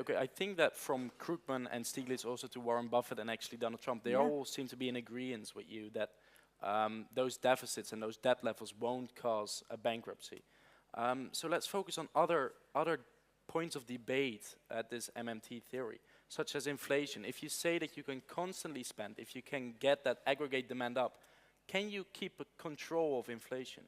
Okay, I think that from Krugman and Stiglitz also to Warren Buffett and actually Donald Trump, they all seem to be in agreement with you that those deficits and those debt levels won't cause a bankruptcy. So let's focus on other points of debate at this MMT theory, such as inflation. If you say that you can constantly spend, if you can get that aggregate demand up, can you keep a control of inflation?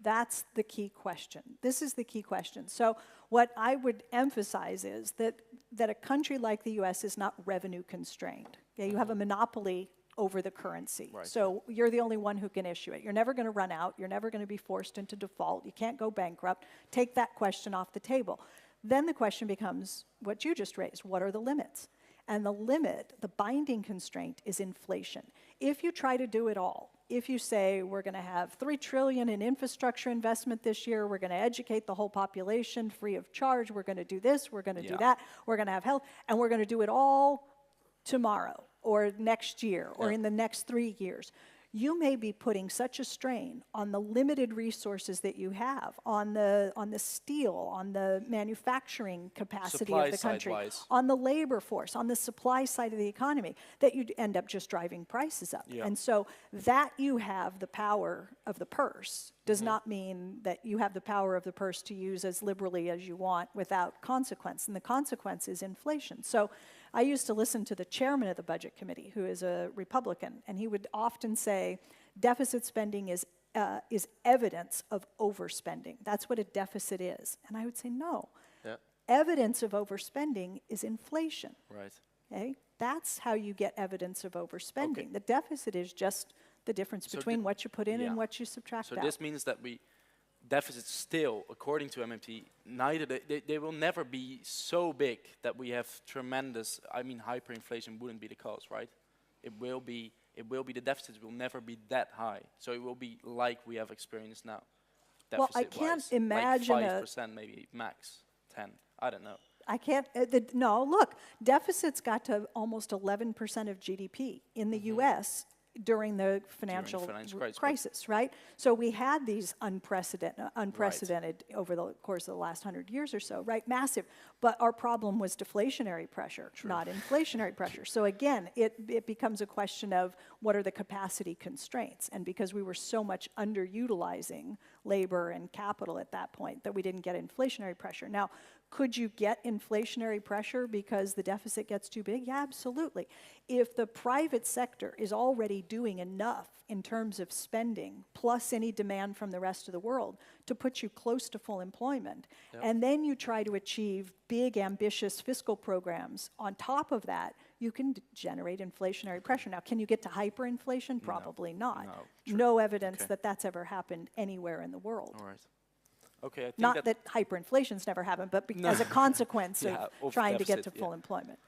That's the key question. This is the key question. So what I would emphasize is that a country like the US is not revenue constrained. Okay? You have a monopoly over the currency. Right. So you're the only one who can issue it. You're never going to run out. You're never going to be forced into default. You can't go bankrupt. Take that question off the table. Then the question becomes what you just raised. What are the limits? And the limit, the binding constraint, is inflation. If you try to do it all, if you say we're going to have $3 trillion in infrastructure investment this year, we're going to educate the whole population free of charge, we're going to do this, we're going to do that, we're going to have health, and we're going to do it all tomorrow or next year or in the next 3 years, you may be putting such a strain on the limited resources that you have, on the steel, on the manufacturing capacity of the country, on the labor force, on the supply side of the economy, that you'd end up just driving prices up. And so that you have the power of the purse does not mean that you have the power of the purse to use as liberally as you want without consequence. And the consequence is inflation. So I used to listen to the chairman of the budget committee, who is a Republican, and he would often say, deficit spending is evidence of overspending. That's what a deficit is. And I would say, no. Evidence of overspending is inflation. Right. Okay? That's how you get evidence of overspending. The deficit is just the difference between what you put in and what you subtract out. So this means that deficits still, according to MMT, they will never be so big that we have tremendous, I mean, hyperinflation wouldn't be the cause, right? It will be the deficits will never be that high. So it will be like we have experienced now. Well, I can't imagine like 5% maybe max, 10, I don't know. I can't, no, look, deficits got to almost 11% of GDP in the US during the financial crisis, right? So we had these unprecedented over the course of the last 100 years or so, right? Massive. But our problem was deflationary pressure, not inflationary pressure. So again, it becomes a question of what are the capacity constraints? And because we were so much underutilizing labor and capital at that point that we didn't get inflationary pressure. Now, could you get inflationary pressure because the deficit gets too big? Yeah, absolutely. If the private sector is already doing enough in terms of spending, plus any demand from the rest of the world, to put you close to full employment, and then you try to achieve big, ambitious fiscal programs, on top of that, you can generate inflationary pressure. Now, can you get to hyperinflation? Probably not. No evidence that that's ever happened anywhere in the world. All right. Okay, I think not that hyperinflation's never happened, but as a consequence of trying to get to full employment.